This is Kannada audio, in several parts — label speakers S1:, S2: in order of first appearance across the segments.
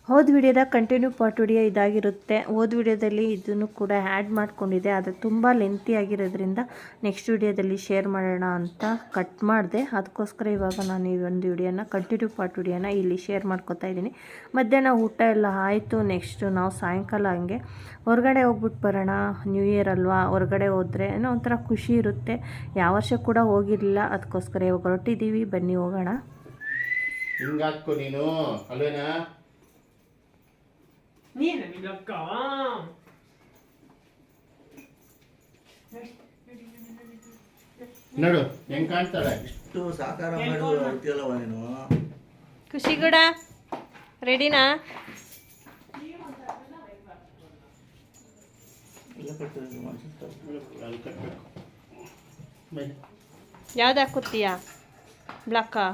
S1: ಹೋದ ವಿಡಿಯೋದ ಕಂಟಿನ್ಯೂ ಪಾರ್ಟ್ ವಿಡಿಯೋ ಇದಾಗಿರುತ್ತೆ. ಹೋದ ವಿಡಿಯೋದಲ್ಲಿ ಇದನ್ನು ಕೂಡ ಆ್ಯಡ್ ಮಾಡ್ಕೊಂಡಿದ್ದೆ, ಅದು ತುಂಬ ಲೆಂತಿ ಆಗಿರೋದ್ರಿಂದ ನೆಕ್ಸ್ಟ್ ವಿಡಿಯೋದಲ್ಲಿ ಶೇರ್ ಮಾಡೋಣ ಅಂತ ಕಟ್ ಮಾಡಿದೆ. ಅದಕ್ಕೋಸ್ಕರ ಇವಾಗ ನಾನು ಈ ಒಂದು ವಿಡಿಯೋನ ಕಂಟಿನ್ಯೂ ಪಾರ್ಟ್ ವಿಡಿಯೋನ ಇಲ್ಲಿ ಶೇರ್ ಮಾಡ್ಕೊತಾ ಇದ್ದೀನಿ. ಮಧ್ಯಾಹ್ನ ಊಟ ಎಲ್ಲ ಆಯಿತು. ನೆಕ್ಸ್ಟು ನಾವು ಸಾಯಂಕಾಲ ಹಂಗೆ ಹೊರಗಡೆ ಹೋಗ್ಬಿಟ್ಟು ಬರೋಣ, ನ್ಯೂ ಇಯರ್ ಅಲ್ವಾ, ಹೊರಗಡೆ ಹೋದರೆ ಏನೋ ಒಂಥರ ಖುಷಿ ಇರುತ್ತೆ. ಯಾವ ವರ್ಷ ಕೂಡ ಹೋಗಿರಲಿಲ್ಲ, ಅದಕ್ಕೋಸ್ಕರ ಇವಾಗ ಹೊರಟಿದ್ದೀವಿ, ಬನ್ನಿ ಹೋಗೋಣ.
S2: ಹಿಂಗಾಕು ನೀನು ಅಲ್ವೇನಾ ನೋಡು ಹೆಂಗ್ ಕಾಣ್ತಾಳೆ.
S3: ಇಷ್ಟು ಸಾಕಾರ ಮಾಡ್ತೀಯಲ್ಲವ ನೀನು.
S1: ಖುಷಿ ಕೂಡ ರೆಡಿನಾ? ಯಾವ್ದು ಹಾಕುತ್ತೀಯಾ? ಬ್ಲಾಕಾ?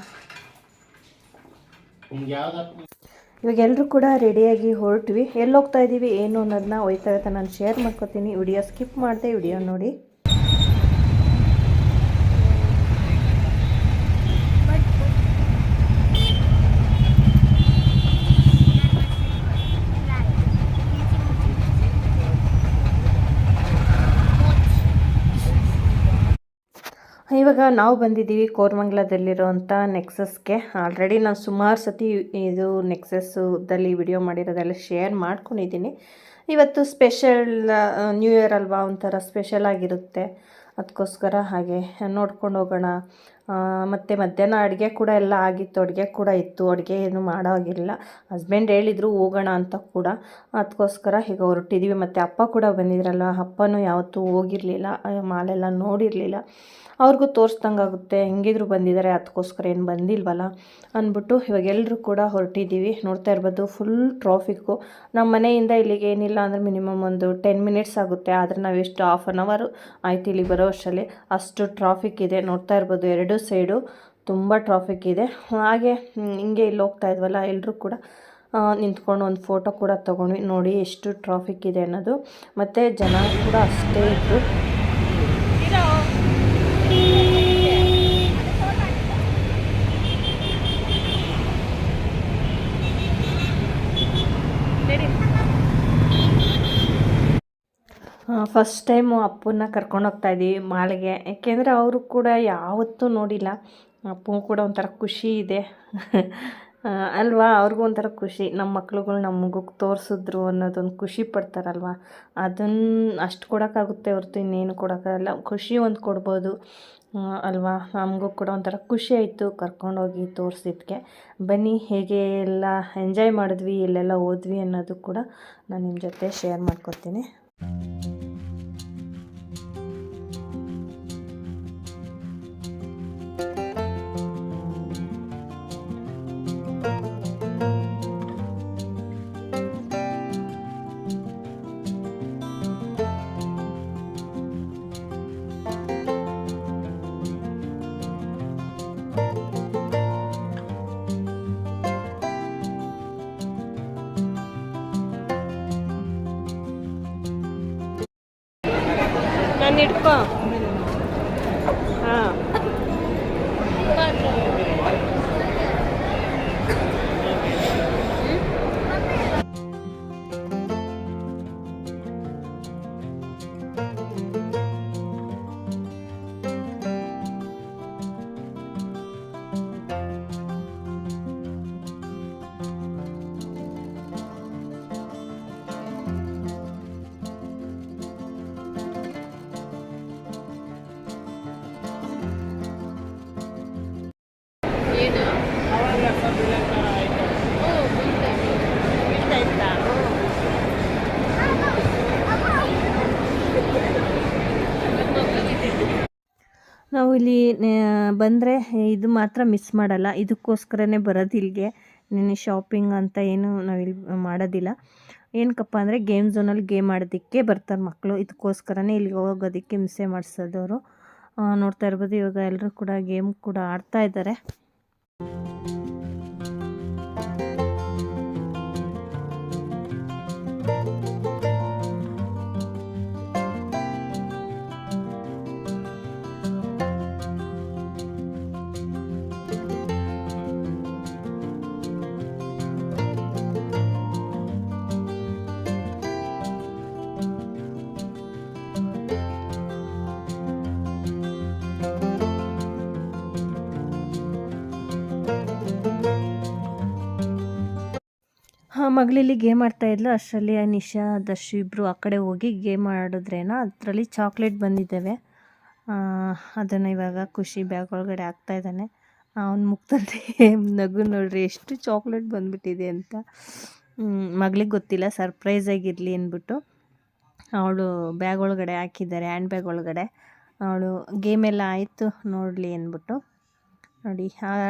S1: ಇವಾಗ ಎಲ್ಲರೂ ಕೂಡ ರೆಡಿಯಾಗಿ ಹೊರಟ್ವಿ. ಎಲ್ಲಿ ಹೋಗ್ತಾ ಇದ್ದೀವಿ ಏನು ಅನ್ನೋದನ್ನ ಹೋಯ್ತಾ ನಾನು ಶೇರ್ ಮಾಡ್ಕೊತೀನಿ. ವಿಡಿಯೋ ಸ್ಕಿಪ್ ಮಾಡಿದೆ, ವಿಡಿಯೋ ನೋಡಿ. ಇವಾಗ ನಾವು ಬಂದಿದ್ದೀವಿ ಕೋರಮಂಗಲದಲ್ಲಿರೋಂಥ ನೆಕ್ಸಸ್ಗೆ. ಆಲ್ರೆಡಿ ನಾನು ಸುಮಾರು ಸತಿ ಇದು ನೆಕ್ಸಸ್ದಲ್ಲಿ ವಿಡಿಯೋ ಮಾಡಿರೋದೆಲ್ಲ ಶೇರ್ ಮಾಡ್ಕೊಂಡಿದ್ದೀನಿ. ಇವತ್ತು ಸ್ಪೆಷಲ್ ನ್ಯೂ ಇಯರ್ ಅಲ್ವಾ, ಒಂಥರ ಸ್ಪೆಷಲ್ ಆಗಿರುತ್ತೆ, ಅದಕ್ಕೋಸ್ಕರ ಹಾಗೆ ನೋಡ್ಕೊಂಡು ಹೋಗೋಣ. ಮತ್ತು ಮಧ್ಯಾಹ್ನ ಅಡುಗೆ ಕೂಡ ಎಲ್ಲ ಆಗಿತ್ತು, ಅಡುಗೆ ಕೂಡ ಇತ್ತು. ಅಡುಗೆ ಏನು ಮಾಡೋಗಿರಲಿಲ್ಲ, ಹಸ್ಬೆಂಡ್ ಹೇಳಿದರು ಹೋಗೋಣ ಅಂತ ಕೂಡ, ಅದಕ್ಕೋಸ್ಕರ ಈಗ ಹೊರಟಿದ್ದೀವಿ. ಮತ್ತು ಅಪ್ಪ ಕೂಡ ಬಂದಿದ್ರಲ್ಲ, ಅಪ್ಪನೂ ಯಾವತ್ತೂ ಹೋಗಿರಲಿಲ್ಲ, ಮಾಲೆಲ್ಲ ನೋಡಿರಲಿಲ್ಲ, ಅವ್ರಿಗೂ ತೋರಿಸ್ದಂಗಾಗುತ್ತೆ. ಹೆಂಗಿದ್ರು ಬಂದಿದ್ದಾರೆ, ಅದಕ್ಕೋಸ್ಕರ ಏನು ಬಂದಿಲ್ವಲ್ಲ ಅಂದ್ಬಿಟ್ಟು ಇವಾಗ ಎಲ್ಲರೂ ಕೂಡ ಹೊರಟಿದ್ದೀವಿ. ನೋಡ್ತಾ ಇರ್ಬೋದು ಫುಲ್ ಟ್ರಾಫಿಕ್ಕು. ನಮ್ಮ ಮನೆಯಿಂದ ಇಲ್ಲಿಗೆ ಏನಿಲ್ಲ ಅಂದರೆ ಮಿನಿಮಮ್ ಒಂದು 10 ಮಿನಿಟ್ಸ್ ಆಗುತ್ತೆ, ಆದರೆ ನಾವೆಷ್ಟು ಹಾಫ್ ಆನ್ ಅವರ್ ಆಯ್ತು ಇಲ್ಲಿ ಬರೋ ಅಷ್ಟರಲ್ಲಿ. ಅಷ್ಟು ಟ್ರಾಫಿಕ್ ಇದೆ. ನೋಡ್ತಾ ಇರ್ಬೋದು ಎರಡೂ ಸೈಡು ತುಂಬ ಟ್ರಾಫಿಕ್ ಇದೆ. ಹಾಗೆ ಹಿಂಗೆ ಇಲ್ಲಿ ಹೋಗ್ತಾ ಇದ್ವಲ್ಲ, ಎಲ್ಲರೂ ಕೂಡ ನಿಂತ್ಕೊಂಡು ಒಂದು ಫೋಟೋ ಕೂಡ ತೊಗೊಂಡ್ವಿ. ನೋಡಿ ಎಷ್ಟು ಟ್ರಾಫಿಕ್ ಇದೆ ಅನ್ನೋದು. ಮತ್ತು ಜನ ಕೂಡ ಅಷ್ಟೇ ಇತ್ತು. ಫಸ್ಟ್ ಟೈಮು ಅಪ್ಪನ್ನ ಕರ್ಕೊಂಡು ಹೋಗ್ತಾಯಿದ್ದೀವಿ ಮಾಲ್ಗೆ, ಯಾಕೆಂದರೆ ಅವರು ಕೂಡ ಯಾವತ್ತೂ ನೋಡಿಲ್ಲ. ಅಪ್ಪಂಗೂ ಕೂಡ ಒಂಥರ ಖುಷಿ ಇದೆ ಅಲ್ವಾ, ಅವ್ರಿಗೂ ಒಂಥರ ಖುಷಿ. ನಮ್ಮ ಮಕ್ಳುಗಳು ನಮಗೂ ತೋರಿಸಿದ್ರು ಅನ್ನೋದೊಂದು ಖುಷಿ ಪಡ್ತಾರಲ್ವ, ಅದನ್ನು ಅಷ್ಟು ಕೊಡೋಕ್ಕಾಗುತ್ತೆ ಹೊರತು ಇನ್ನೇನು ಕೊಡೋಕ್ಕಾಗಲ್ಲ. ಖುಷಿ ಒಂದು ಕೊಡ್ಬೋದು ಅಲ್ವಾ. ನಮಗೂ ಕೂಡ ಒಂಥರ ಖುಷಿ ಆಯಿತು ಕರ್ಕೊಂಡೋಗಿ ತೋರಿಸಿದ್ಕೆ. ಬನ್ನಿ ಹೇಗೆ ಎಲ್ಲ ಎಂಜಾಯ್ ಮಾಡಿದ್ವಿ, ಎಲ್ಲೆಲ್ಲ ಹೋದ್ವಿ ಅನ್ನೋದು ಕೂಡ ನಾನು ನಿಮ್ಮ ಜೊತೆ ಶೇರ್ ಮಾಡ್ಕೊತೀನಿ. ನಾನು ಹಿಡ್ಕೊ. ಹಾಂ ನಾವು ಇಲ್ಲಿ ಬಂದರೆ ಇದು ಮಾತ್ರ ಮಿಸ್ ಮಾಡಲ್ಲ, ಇದಕ್ಕೋಸ್ಕರನೇ ಬರೋದು ಇಲ್ಲಿಗೆ. ನಿನ್ನೆ ಶಾಪಿಂಗ್ ಅಂತ ಏನು ನಾವಿಲ್ಲಿ ಮಾಡೋದಿಲ್ಲ. ಏನಕ್ಕಪ್ಪ ಅಂದರೆ ಗೇಮ್ ಝೋನಲ್ಲಿ ಗೇಮ್ ಆಡೋದಕ್ಕೆ ಬರ್ತಾರೆ ಮಕ್ಕಳು, ಇದಕ್ಕೋಸ್ಕರನೇ ಇಲ್ಲಿಗೆ ಹೋಗೋದಕ್ಕೆ ಹಿಂಸೆ ಮಾಡಿಸೋದವರು. ನೋಡ್ತಾ ಇರ್ಬೋದು ಇವಾಗ ಎಲ್ಲರೂ ಕೂಡ ಗೇಮ್ ಕೂಡ ಆಡ್ತಾ ಇದ್ದಾರೆ. ಮಗಳಲ್ಲಿ ಗೇಮ್ ಆಡ್ತಾಯಿದ್ಲು. ಅಷ್ಟರಲ್ಲಿ ನಿಶಾ ದರ್ಶು ಇಬ್ಬರು ಆ ಕಡೆ ಹೋಗಿ ಗೇಮ್ ಆಡಿದ್ರೇನೋ ಅದರಲ್ಲಿ ಚಾಕ್ಲೇಟ್ ಬಂದಿದ್ದಾವೆ. ಅದನ್ನು ಇವಾಗ ಖುಷಿ ಬ್ಯಾಗ್ ಒಳಗಡೆ ಹಾಕ್ತಾಯಿದ್ದಾನೆ. ಅವನ ಮುಖದಲ್ಲಿ ನಗು ನೋಡ್ರಿ, ಎಷ್ಟು ಚಾಕ್ಲೇಟ್ ಬಂದುಬಿಟ್ಟಿದೆ ಅಂತ. ಮಗಳಿಗೆ ಗೊತ್ತಿಲ್ಲ, ಸರ್ಪ್ರೈಸ್ ಆಗಿರಲಿ ಅಂದ್ಬಿಟ್ಟು ಅವಳು ಬ್ಯಾಗ್ ಒಳಗಡೆ ಹಾಕಿದ್ದಾರೆ, ಹ್ಯಾಂಡ್ ಬ್ಯಾಗ್ ಒಳಗಡೆ. ಅವಳು ಗೇಮೆಲ್ಲ ಆಯಿತು ನೋಡಲಿ ಅಂದ್ಬಿಟ್ಟು ನೋಡಿ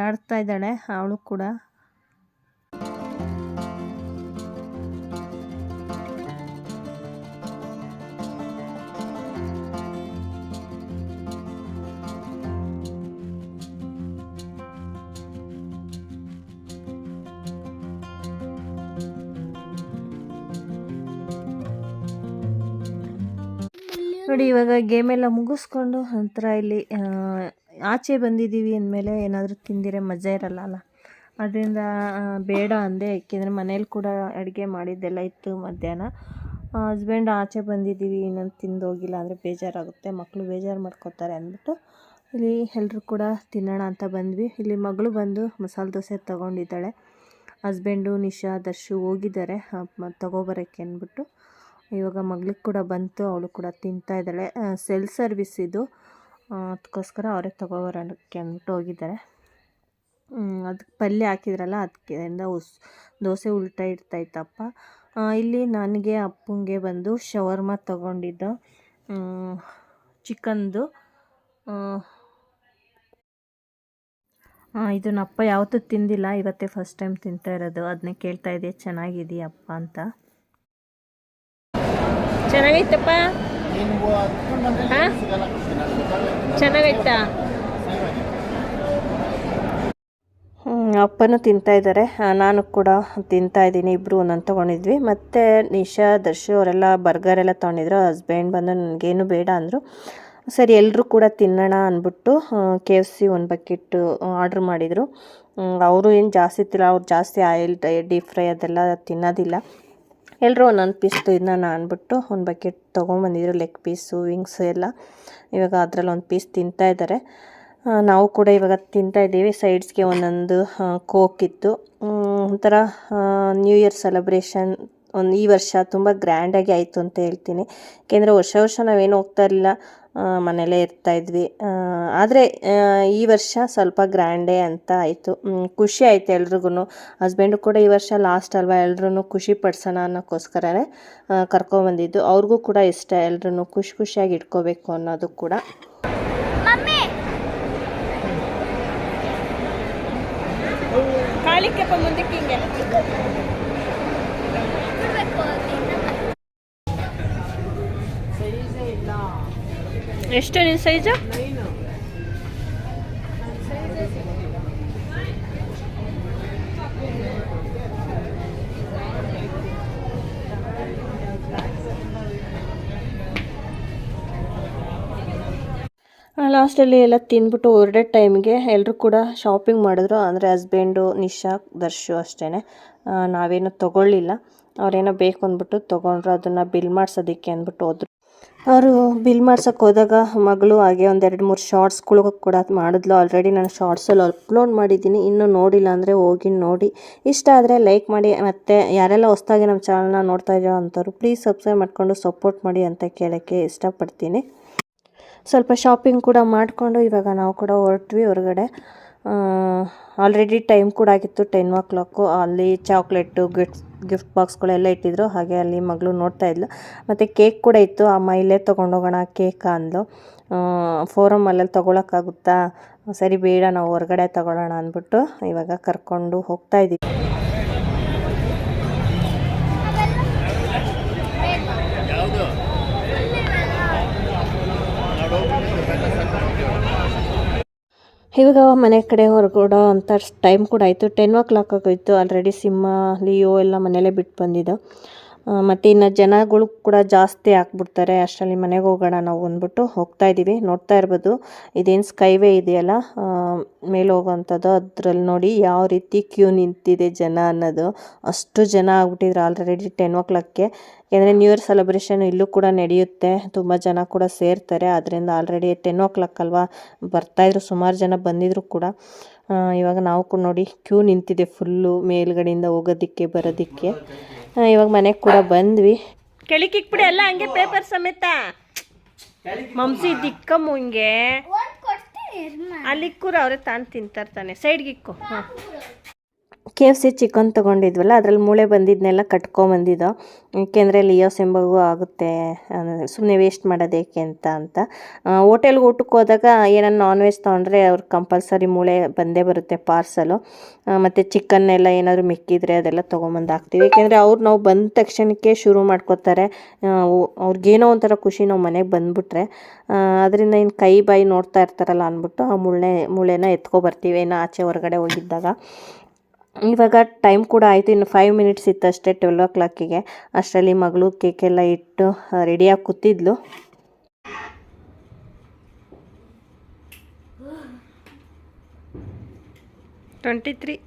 S1: ಆಡ್ತಾ ಇದ್ದಾಳೆ ಅವಳು ಕೂಡ. ನೋಡಿ ಇವಾಗ ಗೇಮೆಲ್ಲ ಮುಗಿಸ್ಕೊಂಡು ನಂತರ ಇಲ್ಲಿ ಆಚೆ ಬಂದಿದ್ದೀವಿ ಅಂದಮೇಲೆ ಏನಾದರೂ ತಿಂದಿರೆ ಮಜಾ ಇರಲ್ಲ ಅಲ್ಲ, ಅದರಿಂದ ಬೇಡ ಅಂದೆ. ಏಕೆಂದರೆ ಮನೇಲಿ ಕೂಡ ಅಡುಗೆ ಮಾಡಿದ್ದೆಲ್ಲ ಇತ್ತು ಮಧ್ಯಾಹ್ನ. ಹಸ್ಬೆಂಡ್ ಆಚೆ ಬಂದಿದ್ದೀವಿ ಇನ್ನೊಂದು ತಿಂದು ಹೋಗಿಲ್ಲ ಅಂದರೆ ಬೇಜಾರಾಗುತ್ತೆ, ಮಕ್ಕಳು ಬೇಜಾರು ಮಾಡ್ಕೋತಾರೆ ಅಂದ್ಬಿಟ್ಟು ಇಲ್ಲಿ ಎಲ್ಲರೂ ಕೂಡ ತಿನ್ನೋಣ ಅಂತ ಬಂದ್ವಿ. ಇಲ್ಲಿ ಮಗಳು ಬಂದು ಮಸಾಲೆ ದೋಸೆ ತೊಗೊಂಡಿದ್ದಾಳೆ. ಹಸ್ಬೆಂಡು ನಿಶಾ ದರ್ಶು ಹೋಗಿದ್ದಾರೆ ತೊಗೊಬರೋಕ್ಕೆ ಅಂದ್ಬಿಟ್ಟು. ಇವಾಗ ಮಗಳಿಗೆ ಕೂಡ ಬಂತು, ಅವಳು ಕೂಡ ತಿಂತಾ ಇದ್ದಾಳೆ. ಸೆಲ್ ಸರ್ವಿಸ್ ಇದು, ಅದಕ್ಕೋಸ್ಕರ ಅವರೇ ತೊಗೊಬರೋಕ್ಕೆ ಅಂದ್ಬಿಟ್ಟು ಹೋಗಿದ್ದಾರೆ. ಅದಕ್ಕೆ ಪಲ್ಯ ಹಾಕಿದ್ರಲ್ಲ ಅದಕ್ಕಿಂದ ದೋಸೆ ಉಲ್ಟಾ ಇರ್ತಾಯಿತ್ತಪ್ಪ. ಇಲ್ಲಿ ನನಗೆ ಅಪ್ಪಂಗೆ ಬಂದು ಶವರ್ಮ ತೊಗೊಂಡಿದ್ದು ಚಿಕನ್ದು. ಇದನ್ನಪ್ಪ ಯಾವತ್ತೂ ತಿಂದಿಲ್ಲ, ಇವತ್ತೇ ಫಸ್ಟ್ ಟೈಮ್ ತಿಂತಾ ಇರೋದು. ಅದನ್ನೇ ಕೇಳ್ತಾ ಇದ್ದೆ ಚೆನ್ನಾಗಿದೆಯಪ್ಪ ಅಂತ. ಚೆನ್ನಾಗೈತಪ್ಪ, ಚೆನ್ನಾಗೈತಾ? ಅಪ್ಪನೂ ತಿಂತಾ ಇದ್ದಾರೆ, ನಾನು ಕೂಡ ತಿಂತಾ ಇದ್ದೀನಿ. ಇಬ್ಬರು ಒಂದೊಂದು ತೊಗೊಂಡಿದ್ವಿ. ಮತ್ತು ನಿಶಾ ದರ್ಶು ಅವರೆಲ್ಲ ಬರ್ಗರ್ ಎಲ್ಲ ತೊಗೊಂಡಿದ್ರು. ಹಸ್ಬೆಂಡ್ ಬಂದು ನನಗೇನು ಬೇಡ ಅಂದರು. ಸರಿ ಎಲ್ಲರೂ ಕೂಡ ತಿನ್ನೋಣ ಅಂದ್ಬಿಟ್ಟು KFC ಒಂದು ಬಕೆಟ್ ಆರ್ಡ್ರ್ ಮಾಡಿದರು. ಅವರು ಏನು ಜಾಸ್ತಿ ತಿಲ್ಲ, ಅವ್ರು ಜಾಸ್ತಿ ಆಯಿಲ್ ಡೀಪ್ ಫ್ರೈ ಅದೆಲ್ಲ ತಿನ್ನೋದಿಲ್ಲ. ಎಲ್ಲರೂ ಒಂದೊಂದು ಪೀಸ್ ತಿನ್ನೋಣ ಅಂದ್ಬಿಟ್ಟು ಒಂದು ಬಕೆಟ್ ತೊಗೊಂಬಂದಿದ್ರು, ಲೆಗ್ ಪೀಸು ವಿಂಗ್ಸ್ ಎಲ್ಲ. ಇವಾಗ ಅದರಲ್ಲಿ ಒಂದು ಪೀಸ್ ತಿಂತಾಯಿದ್ದಾರೆ. ನಾವು ಕೂಡ ಇವಾಗ ತಿಂತಾಯಿದ್ದೀವಿ. ಸೈಡ್ಸ್ಗೆ ಒಂದೊಂದು ಕೋಕ್ ಇತ್ತು. ಒಂಥರ ನ್ಯೂ ಇಯರ್ ಸೆಲೆಬ್ರೇಷನ್ ಈ ವರ್ಷ ತುಂಬ ಗ್ರ್ಯಾಂಡಾಗಿ ಆಯಿತು ಅಂತ ಹೇಳ್ತೀನಿ. ಏಕೆಂದರೆ ವರ್ಷ ನಾವೇನು ಹೋಗ್ತಾ ಇರಲಿಲ್ಲ, ಮನೇಲೇ ಇರ್ತಾಯಿದ್ವಿ. ಆದರೆ ಈ ವರ್ಷ ಸ್ವಲ್ಪ ಗ್ರ್ಯಾಂಡೇ ಅಂತ ಆಯಿತು. ಖುಷಿ ಆಯಿತು ಎಲ್ರಿಗೂ. ಹಸ್ಬೆಂಡು ಕೂಡ ಈ ವರ್ಷ ಲಾಸ್ಟ್ ಅಲ್ವಾ, ಎಲ್ರೂ ಖುಷಿ ಪಡಿಸೋಣ ಅನ್ನೋಕ್ಕೋಸ್ಕರನೇ ಕರ್ಕೊಬಂದಿದ್ದು. ಅವ್ರಿಗೂ ಕೂಡ ಇಷ್ಟ ಎಲ್ರೂ ಖುಷಿಯಾಗಿ ಇಟ್ಕೋಬೇಕು ಅನ್ನೋದು ಕೂಡ. ಕಾಲಿಕ್ಕೆಪ್ಪ ಮುಂದಕ್ಕೆ ಹಿಂಗೆ ಎಷ್ಟು ನಿನ್ನ ಸೈಜು? ಲಾಸ್ಟಲ್ಲಿ ಎಲ್ಲ ತಿಂದ್ಬಿಟ್ಟು ಹೊರಡೋ ಟೈಮ್ಗೆ ಎಲ್ಲರೂ ಕೂಡ ಶಾಪಿಂಗ್ ಮಾಡಿದ್ರು. ಅಂದರೆ ಹಸ್ಬೆಂಡು ನಿಶಾ ದರ್ಶು ಅಷ್ಟೇ. ನಾವೇನು ತೊಗೊಳ್ಳಿಲ್ಲ, ಅವರೇನೋ ಬೇಕು ಅಂದ್ಬಿಟ್ಟು ತೊಗೊಂಡ್ರು. ಅದನ್ನು ಬಿಲ್ ಮಾಡಿಸೋದಕ್ಕೆ ಅಂದ್ಬಿಟ್ಟು ಹೋದ್ರು. ಅವರು ಬಿಲ್ ಮಾಡ್ಸೋಕ್ಕೆ ಹೋದಾಗ ಮಗಳು ಹಾಗೆ ಒಂದು 2-3 ಶಾರ್ಟ್ಸ್ಗಳು ಕೂಡ ಮಾಡಿದ್ಲು. ಆಲ್ರೆಡಿ ನಾನು ಶಾರ್ಟ್ಸಲ್ಲಿ ಅಪ್ಲೋಡ್ ಮಾಡಿದ್ದೀನಿ, ಇನ್ನೂ ನೋಡಿಲ್ಲ ಅಂದರೆ ಹೋಗಿ ನೋಡಿ. ಇಷ್ಟ ಆದರೆ ಲೈಕ್ ಮಾಡಿ. ಮತ್ತು ಯಾರೆಲ್ಲ ಹೊಸದಾಗಿ ನಮ್ಮ ಚಾನಲ್ನ ನೋಡ್ತಾ ಇದ್ದೀರೋ ಅಂಥವ್ರು ಪ್ಲೀಸ್ ಸಬ್ಸ್ಕ್ರೈಬ್ ಮಾಡಿಕೊಂಡು ಸಪೋರ್ಟ್ ಮಾಡಿ ಅಂತ ಕೇಳೋಕ್ಕೆ ಇಷ್ಟಪಡ್ತೀನಿ. ಸ್ವಲ್ಪ ಶಾಪಿಂಗ್ ಕೂಡ ಮಾಡಿಕೊಂಡು ಇವಾಗ ನಾವು ಕೂಡ ಹೊರಟ್ವಿ ಹೊರಗಡೆ. ಆಲ್ರೆಡಿ ಟೈಮ್ ಕೂಡ ಆಗಿತ್ತು 10 o'clock. ಅಲ್ಲಿ ಚಾಕ್ಲೇಟು ಗಿಫ್ಟ್ ಬಾಕ್ಸ್ಗಳೆಲ್ಲ ಇಟ್ಟಿದ್ರು. ಹಾಗೆ ಅಲ್ಲಿ ಮಗಳು ನೋಡ್ತಾ ಇದ್ಲು. ಮತ್ತು ಕೇಕ್ ಕೂಡ ಇತ್ತು. ಅಮ್ಮ ಇಲ್ಲೇ ತೊಗೊಂಡೋಗೋಣ ಕೇಕ್ ಅಂದ್ಲು. ಫೋರಮ್ ಅಲ್ಲಲ್ಲಿ ತೊಗೊಳಕ್ಕಾಗುತ್ತಾ? ಸರಿ ಬೇಡ, ನಾವು ಹೊರಗಡೆ ತೊಗೊಳ್ಳೋಣ ಅಂದ್ಬಿಟ್ಟು ಇವಾಗ ಕರ್ಕೊಂಡು ಹೋಗ್ತಾ ಇದ್ದೀವಿ. ಇವಾಗ ಮನೆ ಕಡೆ ಹೊರಗಡೆ ಅಂತ ಟೈಮ್ ಕೂಡ ಆಯಿತು. 10 o'clock ಆಗೋಯಿತು. ಆಲ್ರೆಡಿ ಸಿಂಹ ಲಿಯೋ ಎಲ್ಲ ಮನೇಲೇ ಬಿಟ್ಟು ಬಂದಿದ್ದು. ಮತ್ತು ಇನ್ನು ಜನಗಳು ಕೂಡ ಜಾಸ್ತಿ ಹಾಕ್ಬಿಡ್ತಾರೆ. ಅಷ್ಟರಲ್ಲಿ ಮನೆಗೆ ಹೋಗೋಣ ನಾವು ಅಂದ್ಬಿಟ್ಟು ಹೋಗ್ತಾ ಇದ್ದೀವಿ. ನೋಡ್ತಾ ಇರ್ಬೋದು, ಇದೇನು ಸ್ಕೈವೇ ಇದೆಯಲ್ಲ ಮೇಲೆ ಹೋಗೋವಂಥದ್ದು, ಅದರಲ್ಲಿ ನೋಡಿ ಯಾವ ರೀತಿ ಕ್ಯೂ ನಿಂತಿದೆ ಜನ ಅನ್ನೋದು. ಅಷ್ಟು ಜನ ಆಗ್ಬಿಟ್ಟಿದ್ರು ಆಲ್ರೆಡಿ 10 o'clockಗೆ. ಯಾಕೆಂದರೆ ನ್ಯೂ ಇಯರ್ ಸೆಲೆಬ್ರೇಷನ್ ಇಲ್ಲೂ ಕೂಡ ನಡೆಯುತ್ತೆ, ತುಂಬ ಜನ ಕೂಡ ಸೇರ್ತಾರೆ. ಅದರಿಂದ ಆಲ್ರೆಡಿ 10 o'clock ಅಲ್ವಾ, ಬರ್ತಾಯಿದ್ರು, ಸುಮಾರು ಜನ ಬಂದಿದ್ರು ಕೂಡ. ಇವಾಗ ನಾವು ಕೂಡ ನೋಡಿ ಕ್ಯೂ ನಿಂತಿದೆ ಫುಲ್ಲು ಮೇಲ್ಗಡೆಯಿಂದ ಹೋಗೋದಕ್ಕೆ ಬರೋದಕ್ಕೆ. ಇವಾಗ ಮನೆಗೆ ಕೂಡ ಬಂದ್ವಿ. ಕೆಳಗಿಕ್ಬಿಡಿ ಎಲ್ಲ ಹಂಗೆ ಪೇಪರ್ ಸಮೇತ. ಮಮ್ಸಿ ದಿಕ್ಕಮ್ಮು ಹಿಂಗೆ ಅಲ್ಲಿ ಕೂರ ಅವರೇ ತಾನು ತಿಂತಾರ್ತಾನೆ. ಸೈಡ್ಗೆ ಇಕ್ಕು. ಹಾಂ, KFC ಚಿಕನ್ ತೊಗೊಂಡಿದ್ವಲ್ಲ ಅದ್ರಲ್ಲಿ ಮೂಳೆ ಬಂದಿದ್ದನ್ನೆಲ್ಲ ಕಟ್ಕೊಂಬಂದಿದ್ದೋ. ಏಕೆಂದರೆ ಲಿಯೋ ಸೆಂಬಗೂ ಆಗುತ್ತೆ, ಸುಮ್ಮನೆ ವೇಸ್ಟ್ ಮಾಡೋದೇಕೆ ಅಂತ. ಹೋಟೆಲ್ಗೆ ಊಟಕ್ಕೆ ಹೋದಾಗ ಏನಾರು ನಾನ್ ವೆಜ್ ತೊಗೊಂಡ್ರೆ ಅವ್ರು ಕಂಪಲ್ಸರಿ ಮೂಳೆ ಬಂದೇ ಬರುತ್ತೆ ಪಾರ್ಸಲು. ಮತ್ತು ಚಿಕನ್ನೆಲ್ಲ ಏನಾದರೂ ಮಿಕ್ಕಿದ್ರೆ ಅದೆಲ್ಲ ತೊಗೊಂಬಂದು ಹಾಕ್ತೀವಿ. ಏಕೆಂದರೆ ನಾವು ಬಂದ ತಕ್ಷಣಕ್ಕೆ ಶುರು ಮಾಡ್ಕೋತಾರೆ. ಅವ್ರಿಗೇನೋ ಒಂಥರ ಖುಷಿ ನಾವು ಮನೆಗೆ ಬಂದುಬಿಟ್ರೆ. ಅದರಿಂದ ಇನ್ನು ಕೈ ಬಾಯಿ ನೋಡ್ತಾ ಇರ್ತಾರಲ್ಲ ಅಂದ್ಬಿಟ್ಟು ಆ ಮೂಳೆನ ಎತ್ಕೊಬರ್ತೀವಿ ಏನೋ ಆಚೆ ಹೊರಗಡೆ ಹೋಗಿದ್ದಾಗ. ಇವಾಗ ಟೈಮ್ ಕೂಡ ಆಯಿತು, ಇನ್ನು 5 ಮಿನಿಟ್ಸ್ ಇತ್ತು ಅಷ್ಟೇ 12 o'clock. ಅಷ್ಟರಲ್ಲಿ ಮಗಳು ಕೇಕೆಲ್ಲ ಇಟ್ಟು ರೆಡಿಯಾಗಿ ಕೂತಿದ್ಲು. $23.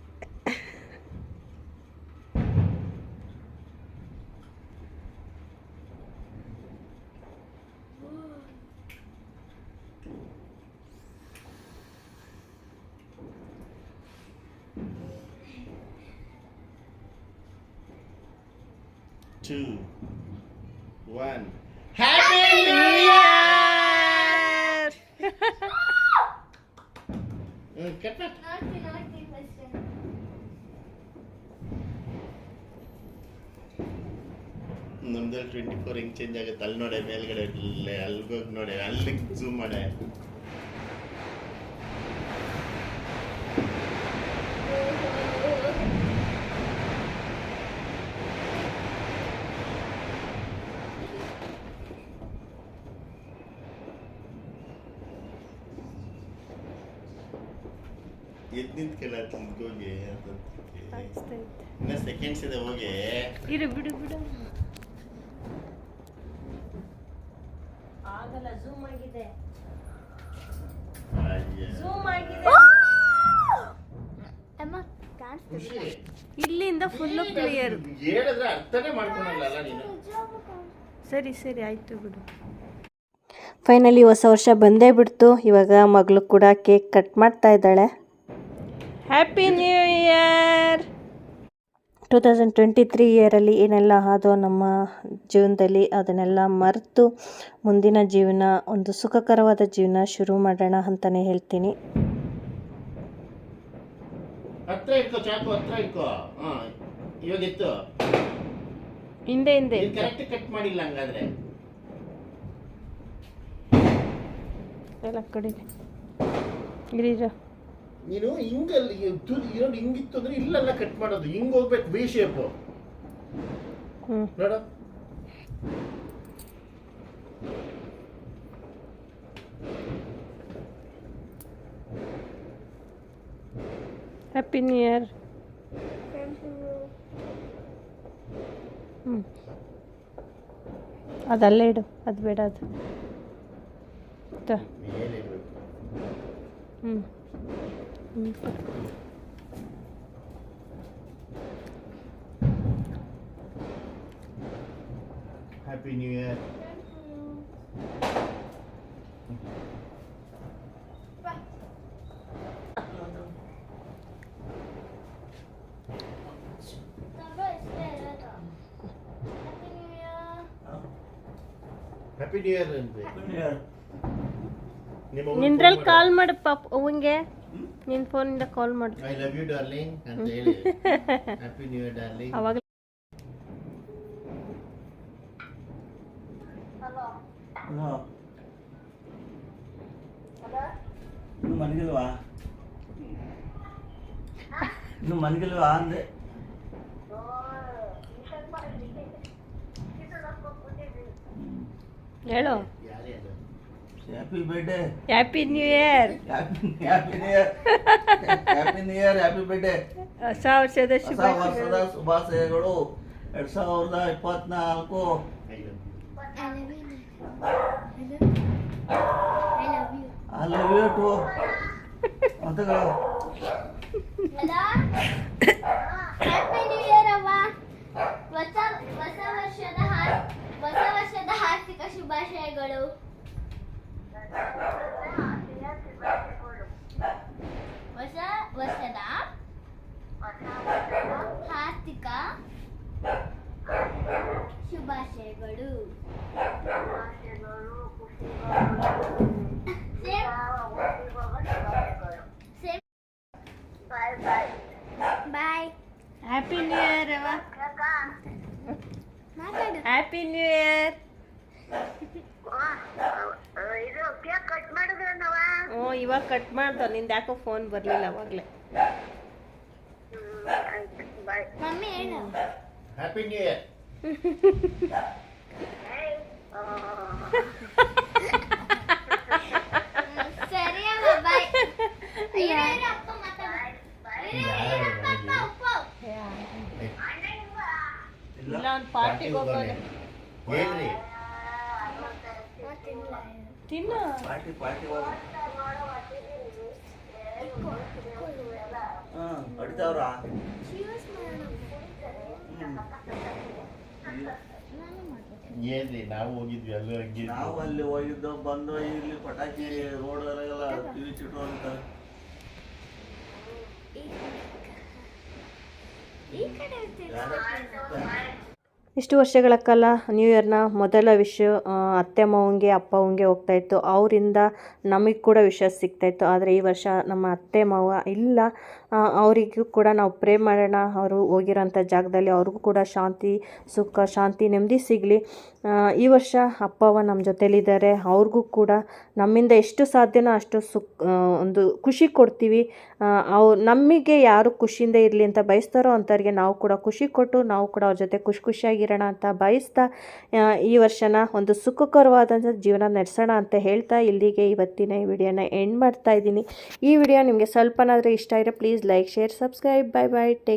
S2: Two, one. Happy New Year! Cut back. ನಮ್ದಲ್ಲಿ 24 ಹಿಂಗೆ ಚೇಂಜ್ ಆಗುತ್ತೆ. ಅಲ್ಲಿ ನೋಡೆ ಮೇಲ್ಗಡೆ ಅಲ್ಲಿಗೋಗಿ ನೋಡೆ, ಅಲ್ಲಿಗೆ ಝೂಮ್ ಮಾಡೆ. ಎದ್ದು ನಿಂತ್ಕೆಲ್ಲ ಹೋಗಿ ಇನ್ನ ಸೆಕೆಂಡ್ಸ್ ಇದೆ ಹೋಗಿ.
S1: ಇರು ಬಿಡು ಆಗಲ್ಲ, ಝೂಮ್ ಆಗಿದೆ.
S2: ಖುಷಿ
S1: ಇಲ್ಲಿಂದ ಫುಲ್ಲು ಕ್ಲಿಯರ್.
S2: ಹೇಳಿದ್ರೆ ಅರ್ಥನೇ ಮಾಡ್ಕೊಳಲ್ಲ ನೀನು.
S1: ಸರಿ ಆಯಿತು ಬಿಡು. ಫೈನಲಿ ಹೊಸ ವರ್ಷ ಬಂದೇ ಬಿಡ್ತು. ಇವಾಗ ಮಗಳು ಕೂಡ ಕೇಕ್ ಕಟ್ ಮಾಡ್ತಾ ಇದ್ದಾಳೆ. Happy new year. 2023 ಇಯರಲ್ಲಿ ಏನೆಲ್ಲ ಆದೋ ನಮ್ಮ ಜೀವನದಲ್ಲಿ ಅದನ್ನೆಲ್ಲ ಮರೆತು ಮುಂದಿನ ಜೀವನ, ಒಂದು ಸುಖಕರವಾದ ಜೀವನ ಶುರು ಮಾಡೋಣ ಅಂತಲೇ ಹೇಳ್ತೀನಿ.
S2: ಹತ್ರ ಇಟ್ಕೋ, ಚಾಕು ಹತ್ರ ಇಟ್ಕೋ. ಇವಾಗ ಇತ್ತು
S1: ಹಿಂದೆ
S2: ಕರೆಕ್ಟ್ ಕಟ್ ಮಾಡಿಲ್ಲ ಹಂಗಾದ್ರೆ.
S1: ಎಲ್ಲ ಕಡೆ ಗಿರೀಜ
S2: ನೀನು ಹಿಂಗಲ್ಲಿ ಇರೋದು ಹಿಂಗಿತ್ತು ಅಂದ್ರೆ ಇಲ್ಲೆಲ್ಲ ಕಟ್ ಮಾಡೋದು, ಹಿಂಗ್ ಹೋಗ್ಬೇಕು ಬಿ ಶೇಪ್ ನೋಡ.
S1: Happy new year. ಅದಲ್ಲೇ ಇಡು, ಅದು ಬೇಡ, ಅದು
S2: happy new year. Happy new year ಅಂತ
S1: ನಿಂದ್ರಲ್ಲಿ ಕಾಲ್ ಮಾಡು ಪಾಪ ಅವಂಗೆ, ನಿನ್ನ ಫೋನಿಂದ ಕಾಲ್ ಮಾಡು.
S2: ಐ ಲವ್ ಯು ಡಾರ್ಲಿಂಗ್ ಅಂತ ಹೇಳಿ. Happy new year darling.
S1: ಅವಾಗ
S3: ಇನ್ನು ಮನಗಿಲ್ವಾ ಅಂದೆ.
S1: ಹೇಳು.
S3: Happy birthday,
S1: happy new year.
S3: Happy new year, happy new year, happy birthday.
S1: ಹೊಸ ವರ್ಷದ
S3: ವರ್ಷದ ಶುಭಾಶಯಗಳು 2024. ಐ ಲವ್ ಯು ಟು ಅಂತ
S4: ಹ್ಯಾಪಿ ನ್ಯೂ ಇಯರ್ ಅವ್ವ. ಹೊಸ ವರ್ಷದ ಹಾರ್ದಿಕ ಶುಭಾಶಯಗಳು. ಹೊಸ ಶುಭಾಶಯಗಳು. ಬಾಯ್.
S1: ಹ್ಯಾಪಿ ನ್ಯೂ ಇಯರ್ ಅವ.
S4: ಮಾತಾಡು.
S1: Happy new year. ಹ್ಞೂ ಇವಾಗ ಕಟ್ ಮಾಡ್ದ, ನಿಂದು ಯಾಕೋ ಫೋನ್ ಬರಲಿಲ್ಲ ಅವಾಗಲೇ.
S4: ಮಮ್ಮಿ ಹೇಳು.
S2: Happy new year.
S4: ಸರಿ ಅಮ್ಮ, ಬಾಯ್. ಇರು, ಅಪ್ಪ ಮಾತಾಡು. ಅಪ್ಪ, ಅಪ್ಪ.
S1: ಇಲ್ಲ ಒಂದು ಪಾರ್ಟಿಗೆ ಹೋಗೋಣ.
S2: ಹೇಳ್ರಿ.
S1: ತಿನ್ನ.
S3: ಪಾರ್ಟಿ ಹೋಗ ಹೊಡಿತಾವ್ರ.
S2: ಏನ್ರಿ ನಾವು ಹೋಗಿದ್ವಿ ಅಲ್ಲೂ ಹಂಗೆ
S3: ನಾವು ಅಲ್ಲಿ ಹೋಗಿದ್ದು ಬಂದು ಇಲ್ಲಿ ಪಟಾಕಿ ರೋಡಲ್ಲೆಲ್ಲ ತಿರುಚಿಟ್ಟು ಅಂತಾರೆ.
S1: ಇಷ್ಟು ವರ್ಷಗಳ ಕಾಲ ನ್ಯೂ ಇಯರ್ನ ಮೊದಲ ವಿಶ್ ಅತ್ತೆ ಮಾವಂಗೆ ಅಪ್ಪ ಅವಂಗೆ ಹೋಗ್ತಾಯಿತ್ತು, ಅವರಿಂದ ನಮಗೆ ಕೂಡ ವಿಷಯ ಸಿಗ್ತಾಯಿತ್ತು. ಆದರೆ ಈ ವರ್ಷ ನಮ್ಮ ಅತ್ತೆ ಮಾವ ಇಲ್ಲ, ಅವರಿಗೂ ಕೂಡ ನಾವು ಪ್ರೇ ಮಾಡೋಣ, ಅವರು ಹೋಗಿರೋಂಥ ಜಾಗದಲ್ಲಿ ಅವ್ರಿಗೂ ಕೂಡ ಶಾಂತಿ ಸುಖ ಶಾಂತಿ ನೆಮ್ಮದಿ ಸಿಗಲಿ. ಈ ವರ್ಷ ಅಪ್ಪ ಅವ್ವ ನಮ್ಮ ಜೊತೆಲಿದ್ದಾರೆ, ಅವ್ರಿಗೂ ಕೂಡ ನಮ್ಮಿಂದ ಎಷ್ಟು ಸಾಧ್ಯನೋ ಅಷ್ಟು ಒಂದು ಖುಷಿ ಕೊಡ್ತೀವಿ. ನಮಗೆ ಯಾರು ಖುಷಿಯಿಂದ ಇರಲಿ ಅಂತ ಬಯಸ್ತಾರೋ ಅಂಥವ್ರಿಗೆ ನಾವು ಕೂಡ ಖುಷಿ ಕೊಟ್ಟು ನಾವು ಕೂಡ ಅವ್ರ ಜೊತೆ ಖುಷಿಯಾಗಿರೋಣ ಅಂತ ಬಯಸ್ತಾ ಈ ವರ್ಷನ ಒಂದು ಸುಖಕರವಾದಂಥ ಜೀವನ ನಡೆಸೋಣ ಅಂತ ಹೇಳ್ತಾ ಇಲ್ಲಿಗೆ ಇವತ್ತಿನ ಈ ವಿಡಿಯೋನ ಎಂಡ್ ಮಾಡ್ತಾ ಇದ್ದೀನಿ. ಈ ವಿಡಿಯೋ ನಿಮಗೆ ಸ್ವಲ್ಪನಾದರೂ ಇಷ್ಟ ಆದರೆ please like share subscribe. Bye take